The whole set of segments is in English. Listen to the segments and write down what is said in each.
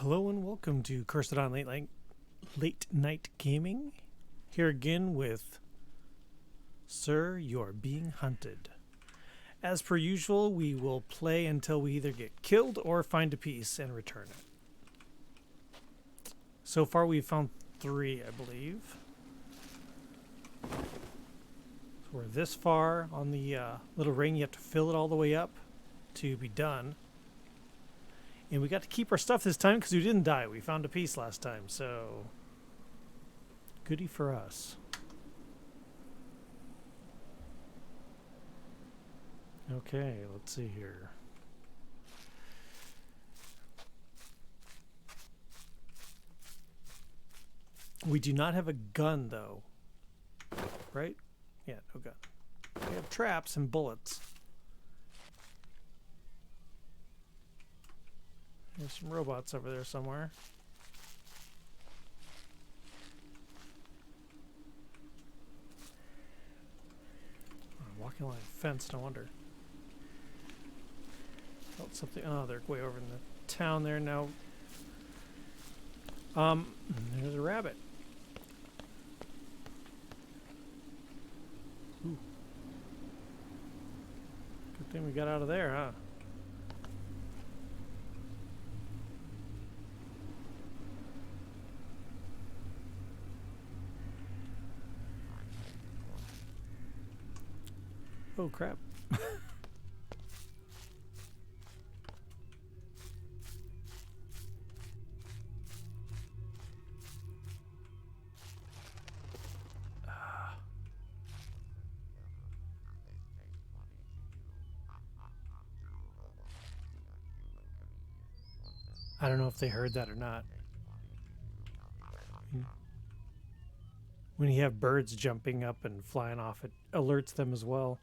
Hello and welcome to Cursed on Late Night Gaming. Here again with Sir, You're Being Hunted. As per usual, we will play until we either get killed or find a piece and return it. So far we've found 3, I believe. So we're this far on the little ring. You have to fill it all the way up to be done. And we got to keep our stuff this time because we didn't die. We found a piece last time, so goody for us. Okay, let's see here. We do not have a gun, though. Right? Yeah, no gun. We have traps and bullets. There's some robots over there somewhere. Oh, walking along a fence, no wonder. Felt something. Oh, they're way over in the town there now. There's a rabbit. Ooh. Good thing we got out of there, huh? Oh, crap. I don't know if they heard that or not. When you have birds jumping up and flying off, it alerts them as well.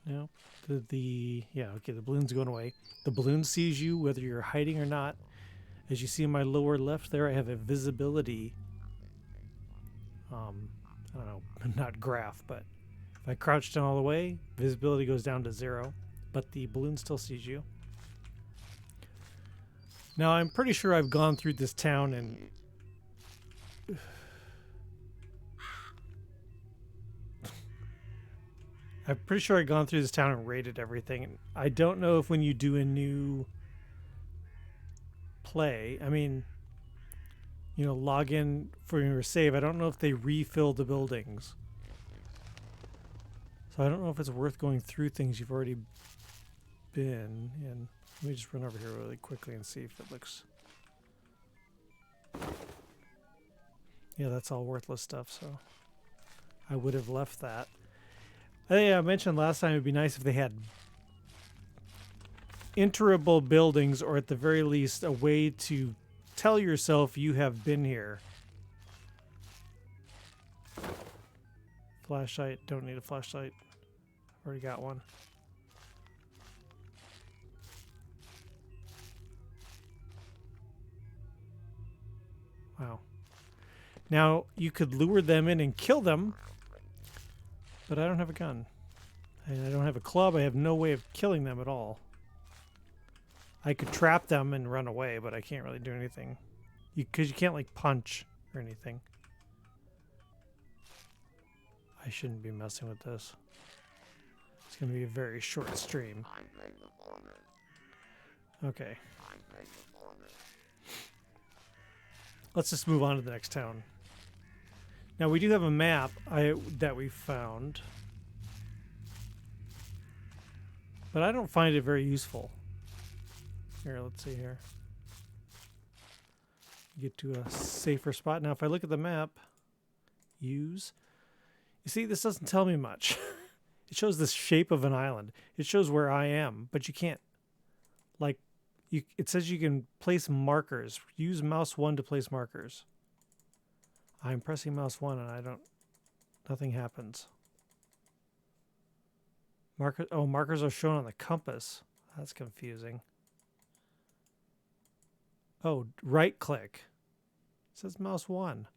No, okay, the balloon's going away. The balloon sees you whether you're hiding or not. As you see in my lower left there, I have a visibility, I don't know, not graph, but if I crouch down all the way, visibility goes down to 0, but the balloon still sees you. Now, I'm pretty sure I've gone through this town and I'm pretty sure I've gone through this town and raided everything. And I don't know if when you do a new play, I mean, log in for your save, I don't know if they refill the buildings. So I don't know if it's worth going through things you've already been in. Let me just run over here really quickly and see if it looks... Yeah, that's all worthless stuff, so I would have left that. I think I mentioned last time it'd be nice if they had enterable buildings, or at the very least a way to tell yourself you have been here. Flashlight, don't need a flashlight. Already got one. Wow. Now, you could lure them in and kill them, but I don't have a gun. And I don't have a club. I have no way of killing them at all. I could trap them and run away, but I can't really do anything. Because you can't, like, punch or anything. I shouldn't be messing with this. It's going to be a very short stream. Okay. Let's just move on to the next town. Now, we do have a map that we found. But I don't find it very useful. Here, let's see here. Get to a safer spot. Now, if I look at the map, use. You see, this doesn't tell me much. It shows the shape of an island. It shows where I am, but you can't, like, it says you can place markers. Use mouse 1 to place markers. I'm pressing mouse 1 and nothing happens. Markers are shown on the compass. That's confusing. Oh, right click. It says mouse 1.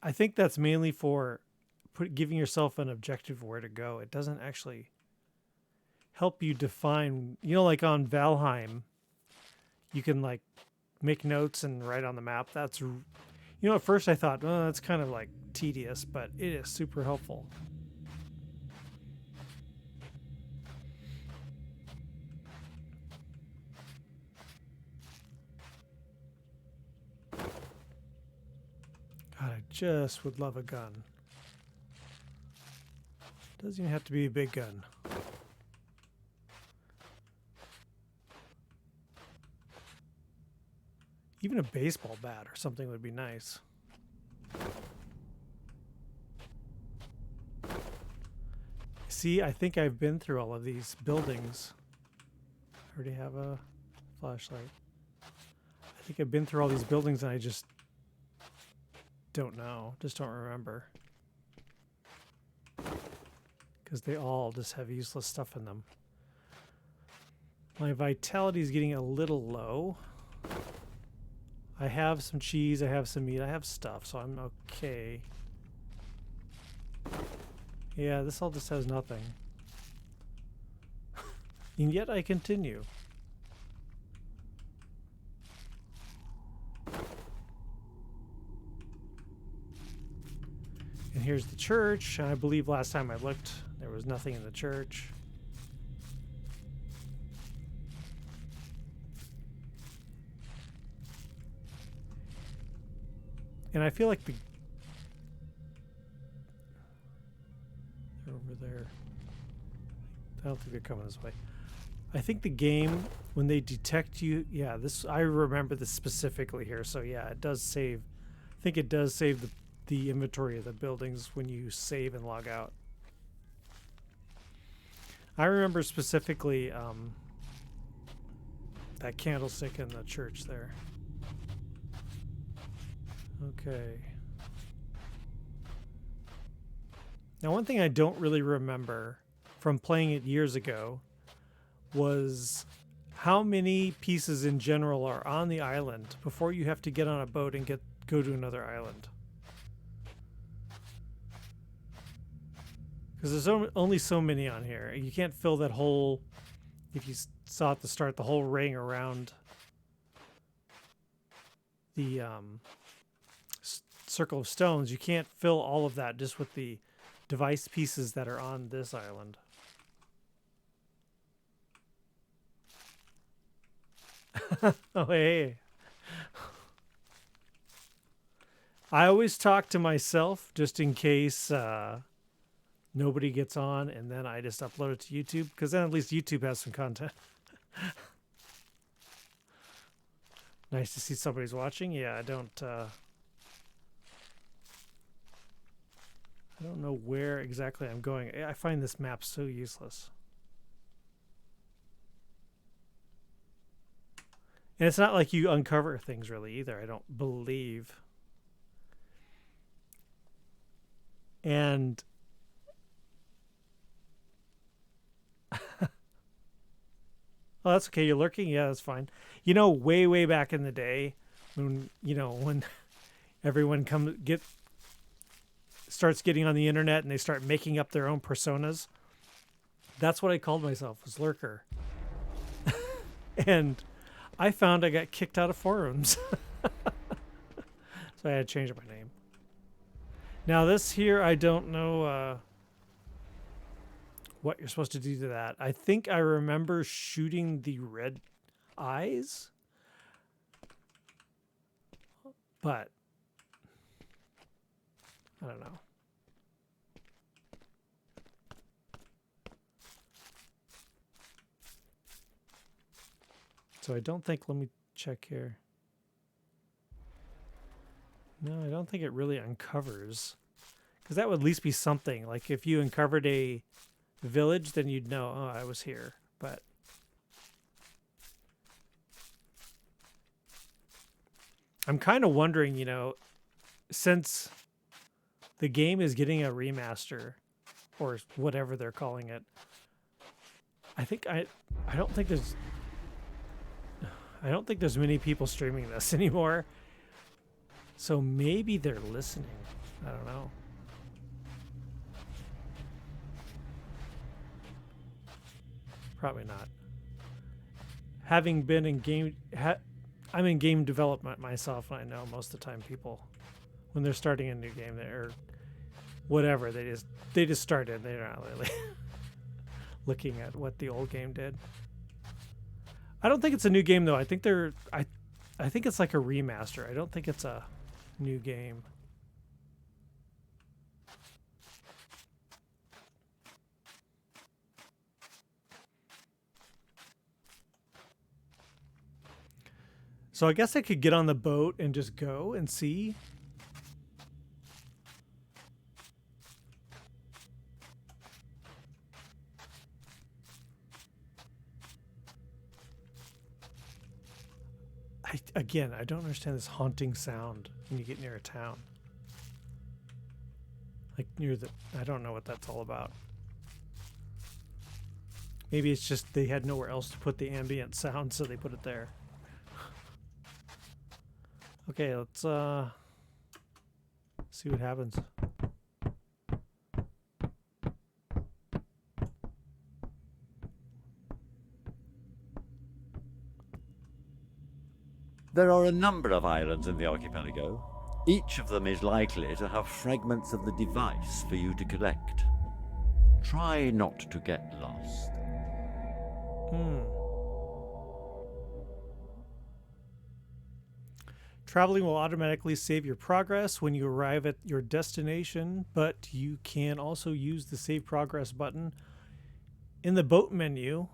I think that's mainly for giving yourself an objective where to go. It doesn't actually help you define, you know, like on Valheim, you can like make notes and write on the map. That's, you know, at first I thought, oh, that's kind of like tedious, but it is super helpful. God, I just would love a gun. Doesn't even have to be a big gun. Even a baseball bat or something would be nice. See, I think I've been through all of these buildings. I already have a flashlight. I think I've been through all these buildings and I just don't know. Just don't remember. Because they all just have useless stuff in them. My vitality is getting a little low. I have some cheese, I have some meat, I have stuff, so I'm okay. Yeah, this all just has nothing. And yet I continue. And here's the church. I believe last time I looked, there was nothing in the church. And I feel like they're over there. I don't think they're coming this way. I think the game, when they detect you, yeah, this, I remember this specifically here. So yeah, it does save. I think it does save the inventory of the buildings when you save and log out. I remember specifically that candlestick in the church there. Okay. Now, one thing I don't really remember from playing it years ago was how many pieces in general are on the island before you have to get on a boat and go to another island. Because there's only so many on here. You can't fill that whole, if you saw at the start, the whole ring around the circle of stones. You can't fill all of that just with the device pieces that are on this island. Oh, hey. I always talk to myself just in case nobody gets on, and then I just upload it to YouTube, because then at least YouTube has some content. Nice to see somebody's watching. Yeah, I don't know where exactly I'm going. I find this map so useless. And it's not like you uncover things really either, I don't believe. And oh, that's okay. You're lurking? Yeah, that's fine. You know, way back in the day when, you know, when everyone starts getting on the internet and they start making up their own personas. That's what I called myself, was Lurker. And I found I got kicked out of forums. So I had to change my name. Now this here, I don't know what you're supposed to do to that. I think I remember shooting the red eyes. But I don't know. So I don't think, let me check here. No, I don't think it really uncovers. Because that would at least be something. Like if you uncovered a village, then you'd know, oh, I was here. But I'm kind of wondering, you know, since the game is getting a remaster or whatever they're calling it, I don't think there's many people streaming this anymore. So maybe they're listening. I don't know. Probably not. Having been in game, I'm in game development myself, and I know most of the time people, when they're starting a new game, or whatever, they just started. They're not really looking at what the old game did. I don't think it's a new game though. I think I think it's like a remaster. I don't think it's a new game. So I guess I could get on the boat and just go and see. Again, I don't understand this haunting sound when you get near a town. Like near the, I don't know what that's all about. Maybe it's just they had nowhere else to put the ambient sound, so they put it there. Okay, let's see what happens. There are a number of islands in the archipelago. Each of them is likely to have fragments of the device for you to collect. Try not to get lost. Traveling will automatically save your progress when you arrive at your destination, but you can also use the Save Progress button in the boat menu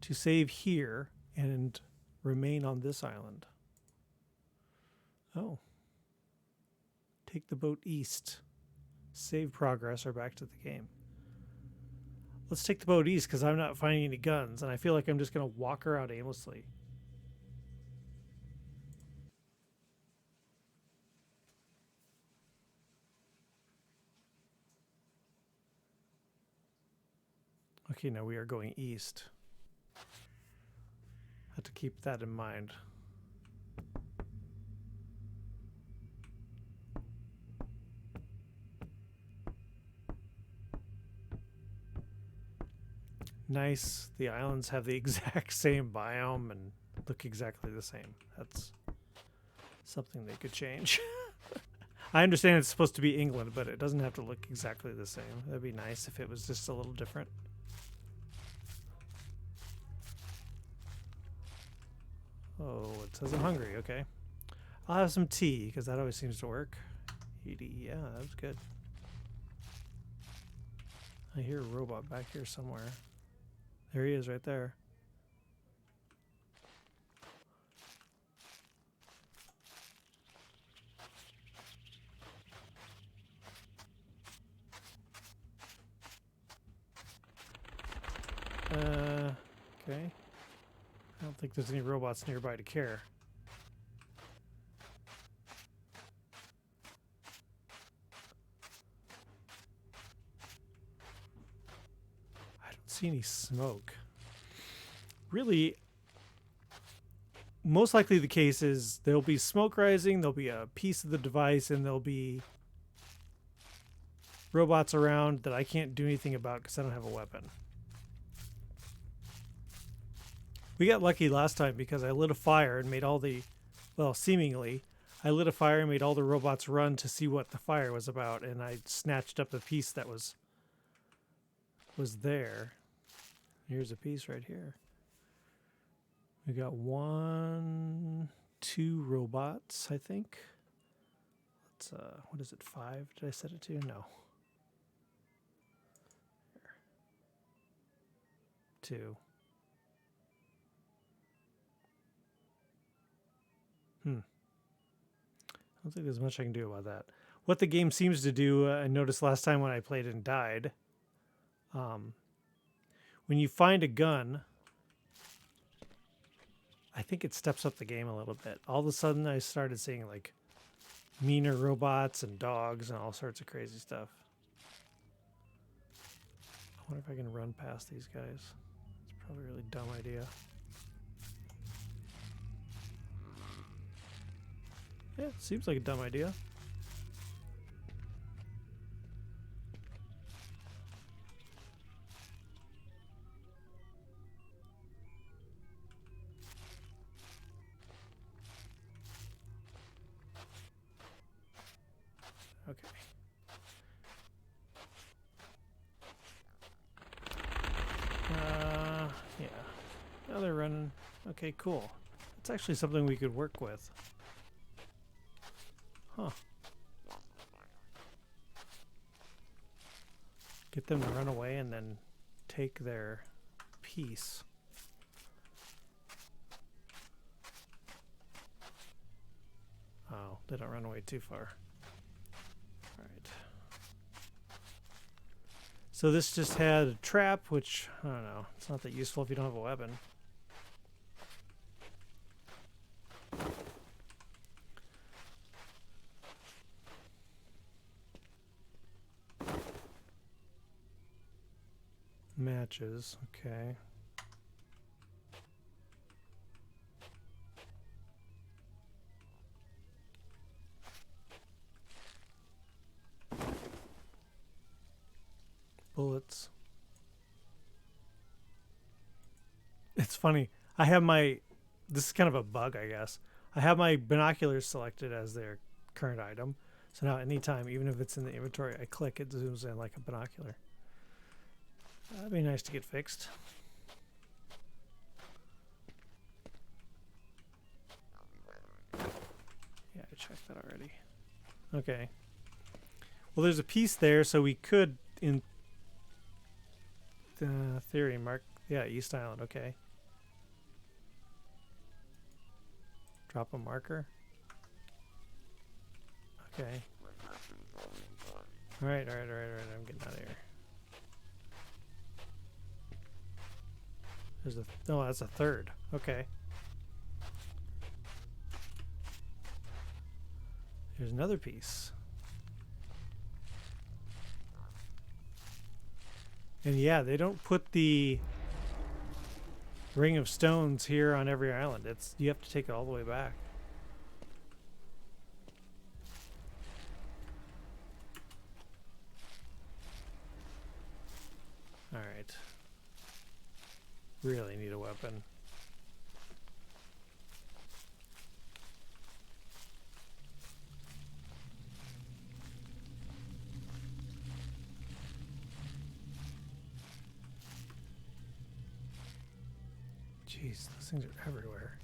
to save here and remain on this island. Oh. Take the boat east. Save progress or back to the game. Let's take the boat east because I'm not finding any guns, and I feel like I'm just going to walk around aimlessly. Okay, now we are going east. Have to keep that in mind. Nice. The islands have the exact same biome and look exactly the same. That's something they could change. I understand it's supposed to be England, but it doesn't have to look exactly the same. That'd be nice if it was just a little different. Oh, it says I'm hungry. Okay. I'll have some tea because that always seems to work. ED, yeah, that was good. I hear a robot back here somewhere. There he is right there. Okay. I don't think there's any robots nearby to care. I don't see any smoke. Really, most likely the case is there'll be smoke rising, there'll be a piece of the device, and there'll be robots around that I can't do anything about because I don't have a weapon. We got lucky last time because I lit a fire and made all the, well, seemingly, I lit a fire and made all the robots run to see what the fire was about, and I snatched up a piece that was there. Here's a piece right here. We got 1, 2 robots, I think. Let's, what is it, 5? Did I set it to? No. Here. 2. I don't think there's much I can do about that. What the game seems to do, I noticed last time when I played and died, when you find a gun, I think it steps up the game a little bit. All of a sudden, I started seeing like meaner robots and dogs and all sorts of crazy stuff. I wonder if I can run past these guys. It's probably a really dumb idea. Yeah, seems like a dumb idea. Now they're running. Okay, cool. It's actually something we could work with. Huh. Get them to run away and then take their piece. Oh, they don't run away too far. Alright. So this just had a trap, which, I don't know, it's not that useful if you don't have a weapon. Matches, okay. Bullets. It's funny. I have my, this is kind of a bug, I guess. I have my binoculars selected as their current item. So now anytime, even if it's in the inventory, I click, it zooms in like a binocular. That'd be nice to get fixed. Yeah, I checked that already. Okay. Well, there's a piece there, so we could, in theory, mark... Yeah, East Island, okay. Drop a marker. Okay. Alright, I'm getting out of here. There's a... Oh, that's a third. Okay. Here's another piece. And yeah, they don't put the ring of stones here on every island. It's, you have to take it all the way back. Alright. Really need a weapon. Jeez, those things are everywhere.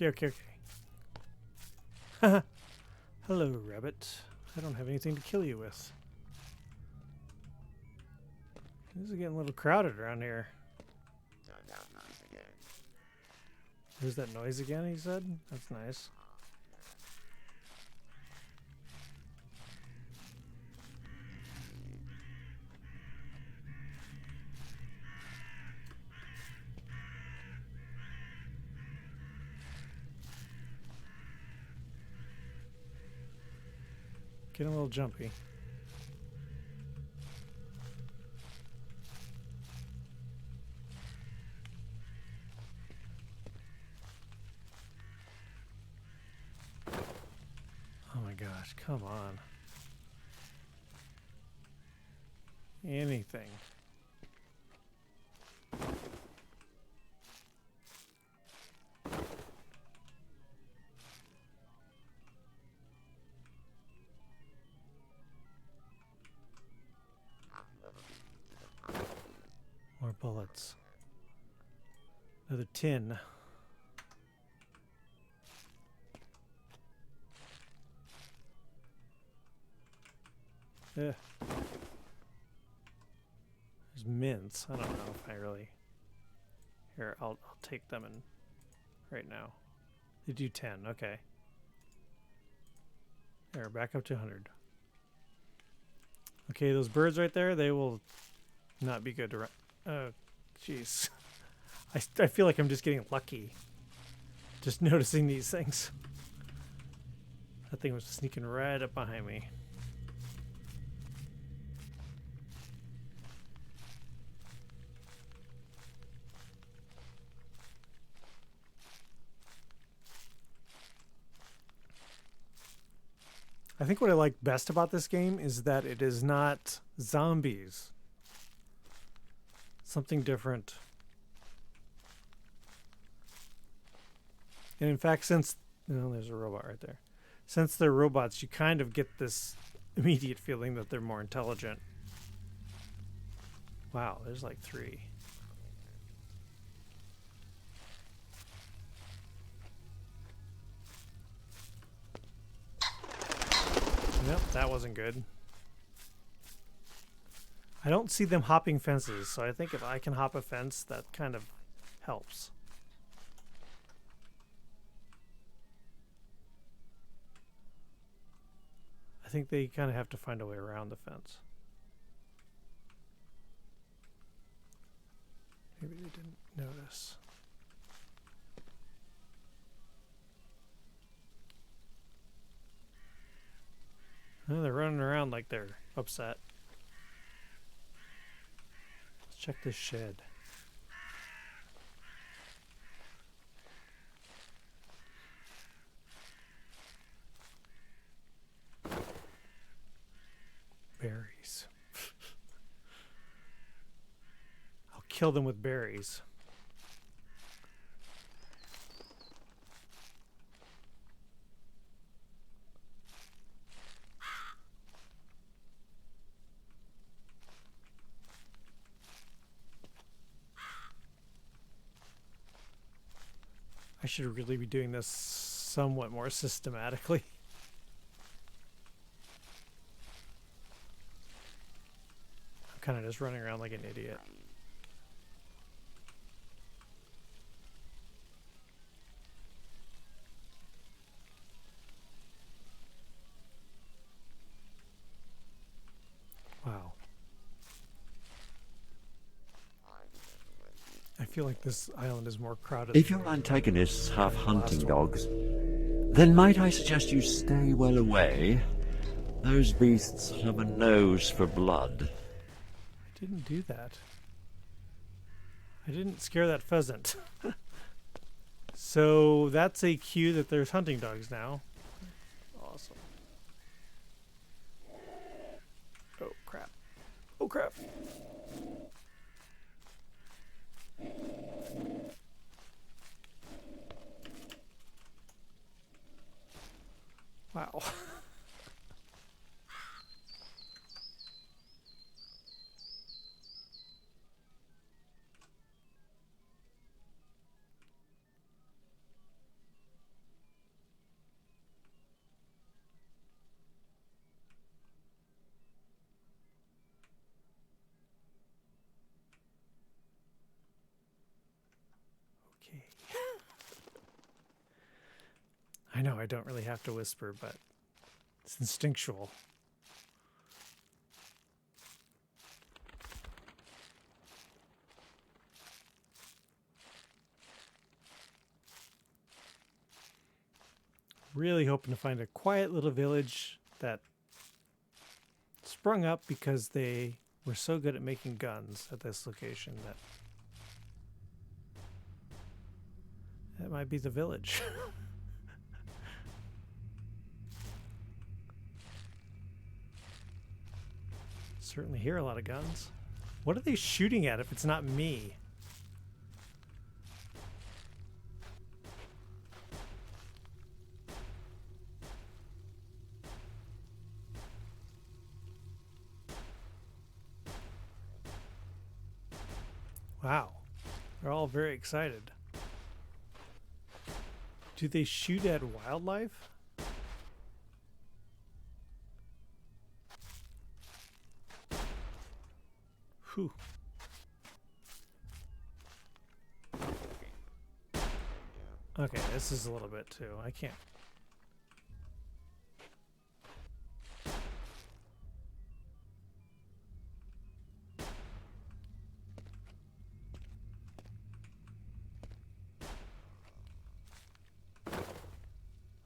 Okay. Hello, rabbit. I don't have anything to kill you with. This is getting a little crowded around here. There's that noise again, he said? That's nice. Getting a little jumpy. Oh my gosh, come on. Anything. More bullets. Another tin. There's mints. I don't know if I really... Here, I'll take them in right now. They do 10, okay. There, back up to 100. Okay, those birds right there, they will not be good to run. Oh, jeez. I feel like I'm just getting lucky. Just noticing these things. That thing was sneaking right up behind me. I think what I like best about this game is that it is not zombies. Something different. And in fact, since No, there's a robot right there. Since they're robots, you kind of get this immediate feeling that they're more intelligent. Wow, there's like 3. Nope, that wasn't good. I don't see them hopping fences, so I think if I can hop a fence, that kind of helps. I think they kind of have to find a way around the fence. Maybe they didn't notice. Oh, they're running around like they're upset. Let's check this shed. Berries. I'll kill them with berries. I should really be doing this somewhat more systematically. I'm kind of just running around like an idiot. Wow. I feel like this island is more crowded. If your antagonists have hunting dogs, then might I suggest you stay well away? Those beasts have a nose for blood. I didn't do that. I didn't scare that pheasant. So that's a cue that there's hunting dogs now. Awesome. Oh crap. Oh crap. Wow. Okay. I know I don't really have to whisper, but it's instinctual. Really hoping to find a quiet little village that sprung up because they were so good at making guns at this location that might be the village. Certainly hear a lot of guns. What are they shooting at if it's not me? Wow. They're all very excited. Do they shoot at wildlife? Whew. Okay, this is a little bit too. I can't.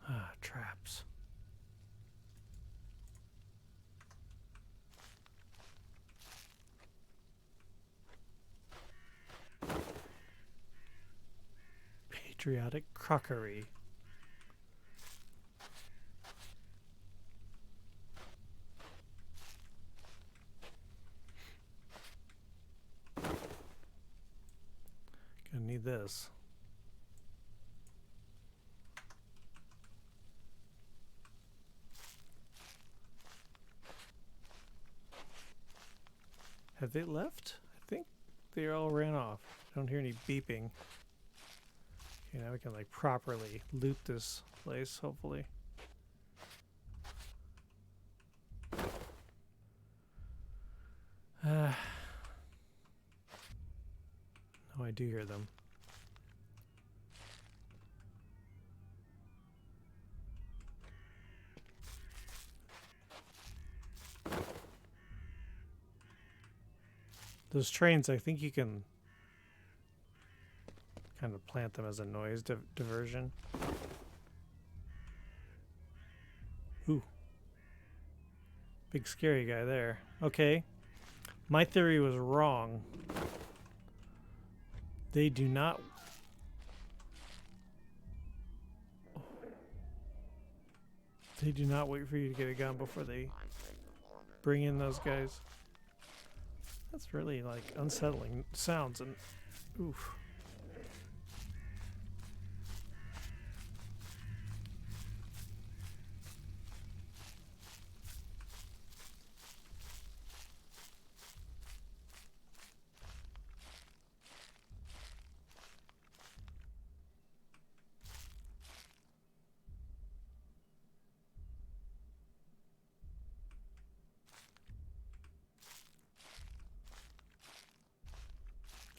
Ah, traps. Patriotic crockery. Gonna need this. Have they left? I think they all ran off. I don't hear any beeping. Okay, now we can like properly loot this place, hopefully. No, I do hear them. Those trains, I think you can kind of plant them as a noise diversion. Ooh. Big scary guy there. Okay. My theory was wrong. They do not... They do not wait for you to get a gun before they bring in those guys. That's really, like, unsettling sounds and... Oof.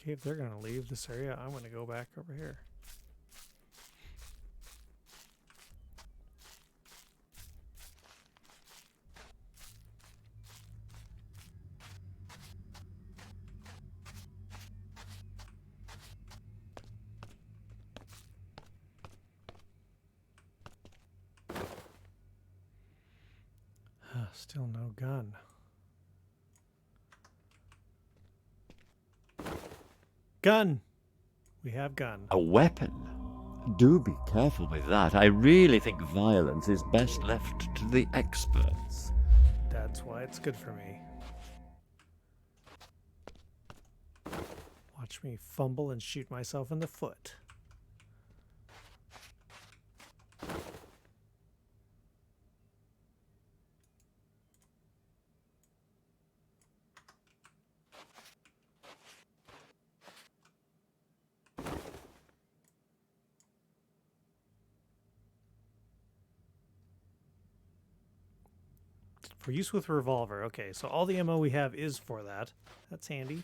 Okay, if they're gonna leave this area, I'm gonna go back over here. Still no gun. Gun! We have gun. A weapon? Do be careful with that. I really think violence is best left to the experts. That's why it's good for me. Watch me fumble and shoot myself in the foot. For use with revolver. Okay, so all the ammo we have is for that. That's handy.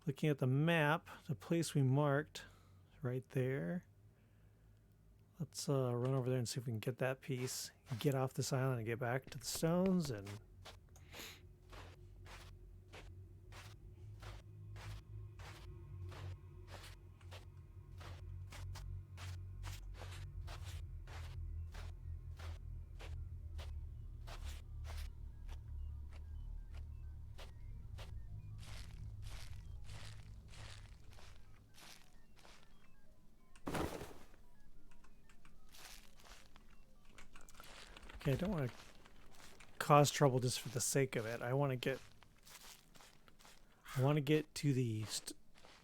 Looking at the map, the place we marked right there. Let's run over there and see if we can get that piece. Get off this island and get back to the stones and... Okay, I don't want to cause trouble just for the sake of it. I want to get to the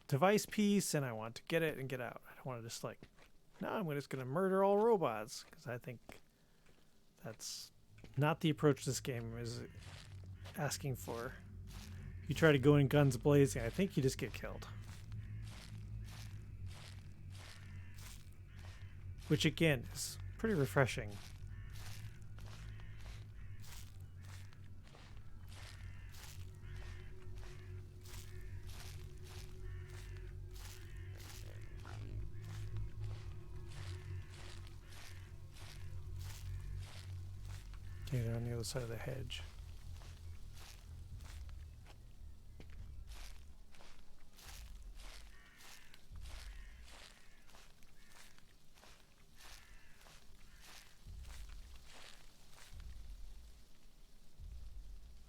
device piece, and I want to get it and get out. I don't want to just like, no, I'm just going to murder all robots, because I think that's not the approach this game is asking for. If you try to go in guns blazing, I think you just get killed. Which again is pretty refreshing. Okay, they're on the other side of the hedge.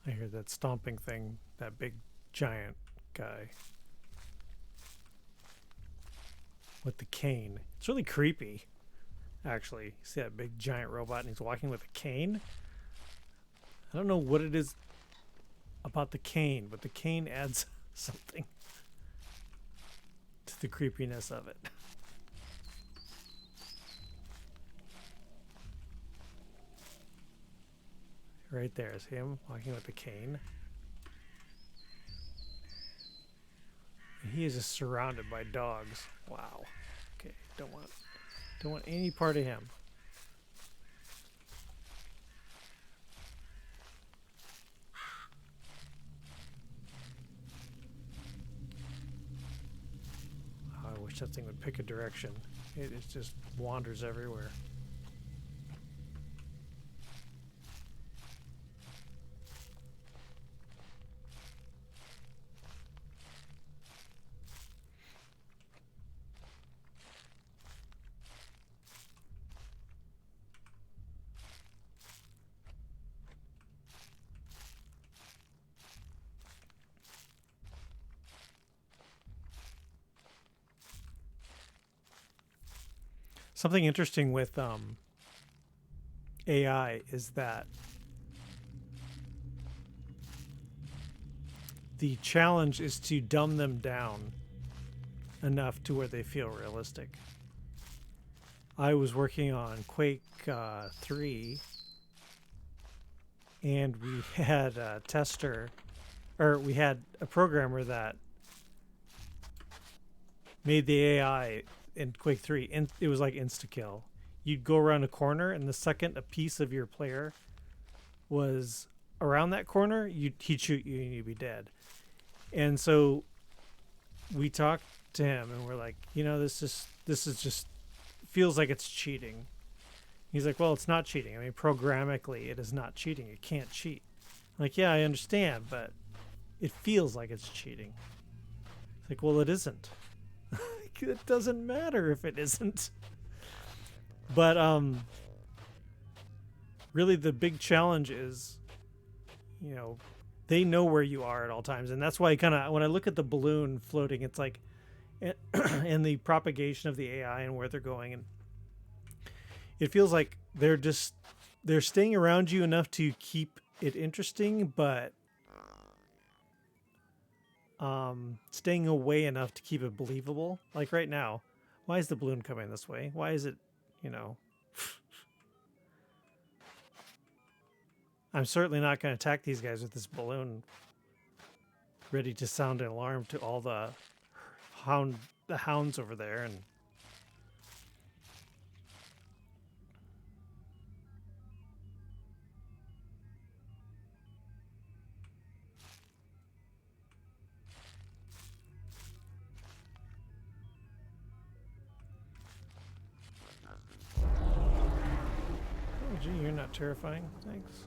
I hear that stomping thing, that big giant guy with the cane. It's really creepy, actually. You see that big giant robot and he's walking with a cane? I don't know what it is about the cane, but the cane adds something to the creepiness of it. Right there is him walking with the cane. he is just surrounded by dogs. Wow. Okay, don't want any part of him. Oh, I wish that thing would pick a direction. It just wanders everywhere. Something interesting with AI is that the challenge is to dumb them down enough to where they feel realistic. I was working on Quake 3, and we had a tester, or we had a programmer that made the AI in Quake 3, and it was like insta-kill. You'd go around a corner, and the second a piece of your player was around that corner, he'd shoot you and you'd be dead. And so we talked to him, and we're like, this is just feels like it's cheating. He's like, well, it's not cheating. I mean, programmatically, it is not cheating. You can't cheat. I'm like, yeah, I understand, but it feels like it's cheating. It's like, well, it isn't. It doesn't matter if it isn't. But really, the big challenge is, they know where you are at all times, and that's why when I look at the balloon floating, it's like, and the propagation of the AI and where they're going, and it feels like they're staying around you enough to keep it interesting, but staying away enough to keep it believable. Like right now, why is the balloon coming this way? Why is it, I'm certainly not going to attack these guys with this balloon ready to sound an alarm to all the hounds over there. And oh, gee, you're not terrifying. Thanks.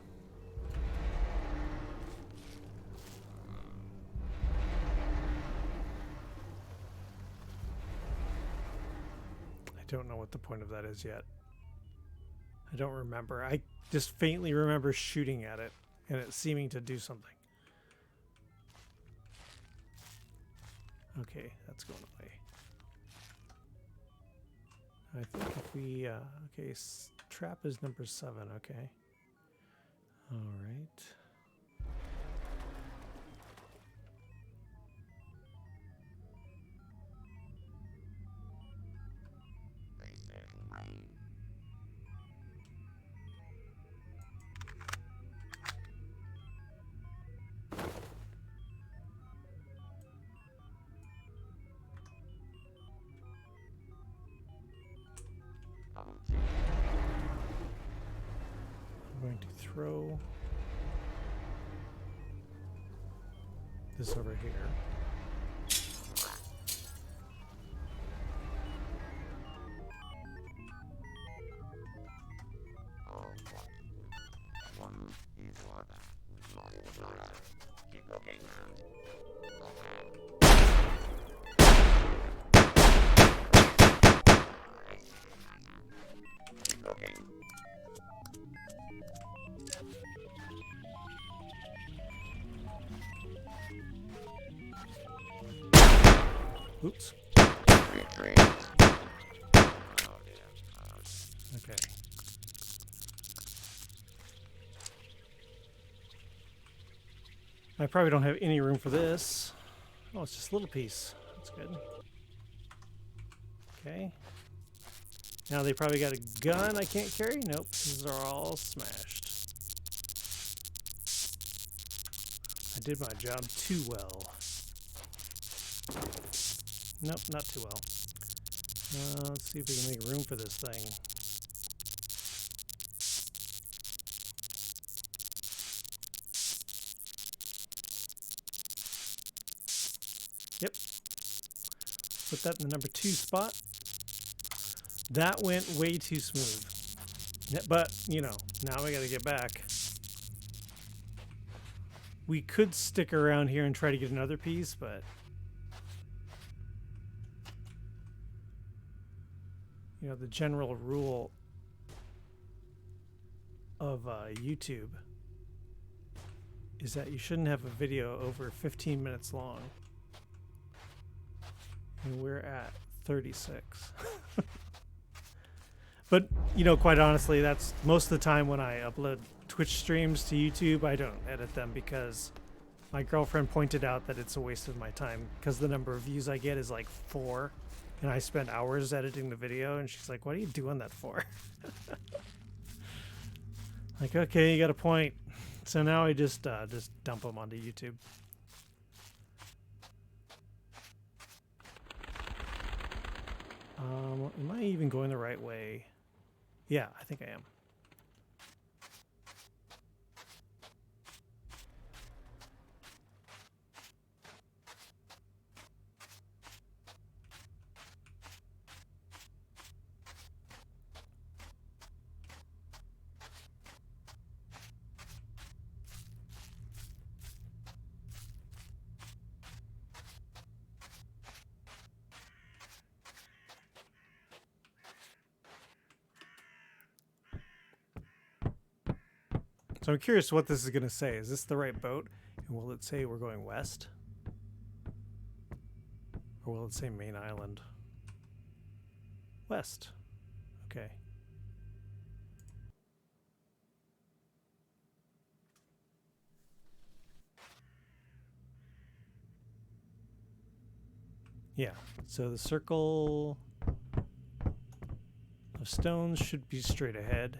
I don't know what the point of that is yet. I don't remember. I just faintly remember shooting at it and it seeming to do something. Okay, that's going away. I think if we, okay, trap is number 7, okay. All right. I'm going to throw this over here. Oops. Okay. I probably don't have any room for this. Oh, it's just a little piece. That's good. Okay. Now they probably got a gun I can't carry? Nope. These are all smashed. I did my job too well. Nope, not too well. Let's see if we can make room for this thing. Yep. Put that in the number 2 spot. That went way too smooth. But, you know, now we got to get back. We could stick around here and try to get another piece, but... You know, the general rule of YouTube is that you shouldn't have a video over 15 minutes long. And we're at 36. But, you know, quite honestly, that's most of the time when I upload Twitch streams to YouTube, I don't edit them because my girlfriend pointed out that it's a waste of my time because the number of views I get is like 4 and I spend hours editing the video, and she's like, what are you doing that for? Like, okay, you got a point. So now I just dump them onto YouTube. Am I even going the right way? Yeah, I think I am. So I'm curious what this is going to say. Is this the right boat? And will it say we're going west? Or will it say main island? West. Okay. Yeah. So the circle of stones should be straight ahead.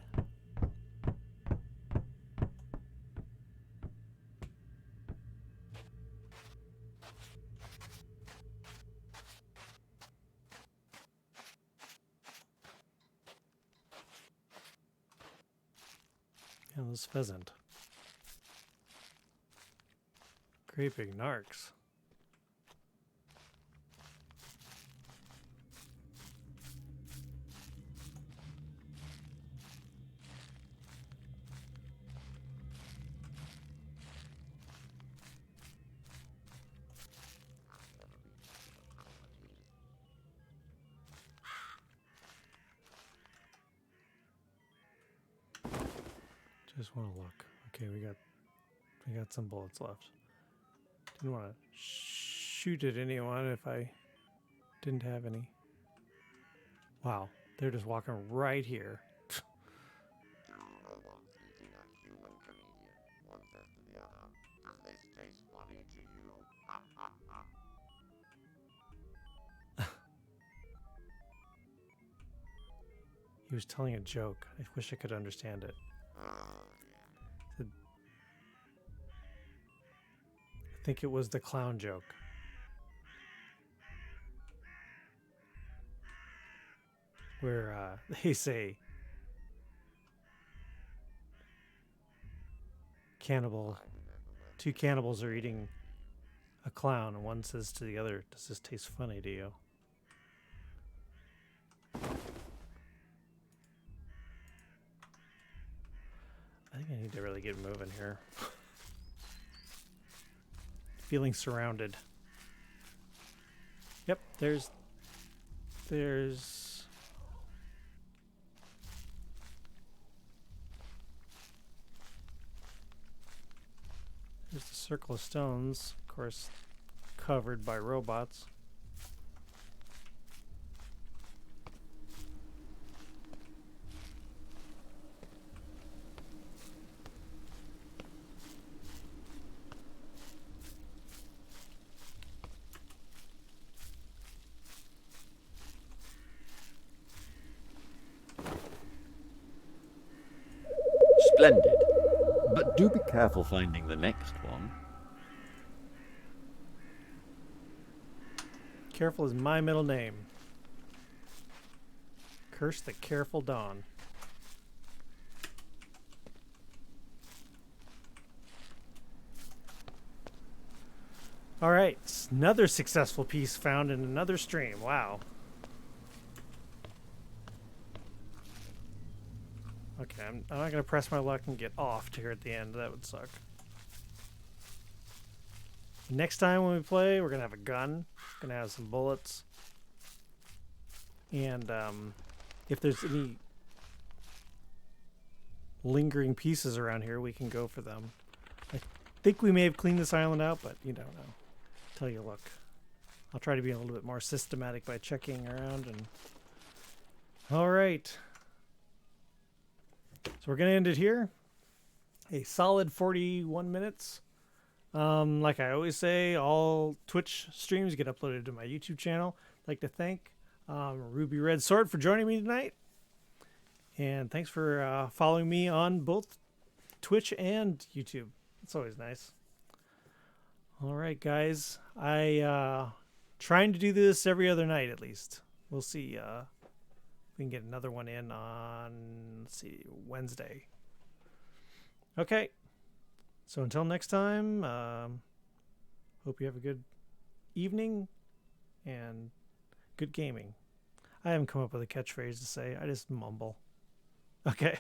Yeah, this pheasant. Great big narcs. Just want to look. Okay, we got some bullets left. Didn't want to shoot at anyone if I didn't have any. Wow, they're just walking right here. He was telling a joke. I wish I could understand it. I think it was the clown joke. Where they say two cannibals are eating a clown, and one says to the other, does this taste funny to you? I think I need to really get moving here. Feeling surrounded. Yep, there's There's the circle of stones, of course, covered by robots. Splendid. But do be careful finding the next one. Careful is my middle name. Curse the careful dawn. All right, another successful piece found in another stream. Wow. Okay, I'm not going to press my luck and get off here at the end. That would suck. Next time when we play, we're going to have a gun. Going to have some bullets. And if there's any lingering pieces around here, we can go for them. I think we may have cleaned this island out, but you don't know. Tell you, look. I'll try to be a little bit more systematic by checking around. And all right. So we're going to end it here. A solid 41 minutes. Like I always say, all Twitch streams get uploaded to my YouTube channel. I'd like to thank Ruby Red Sword for joining me tonight. And thanks for following me on both Twitch and YouTube. It's always nice. All right, guys. Trying to do this every other night at least. We'll see if we can get another one in on, let's see, Wednesday. Okay. So until next time, hope you have a good evening and good gaming. I haven't come up with a catchphrase to say. I just mumble. Okay.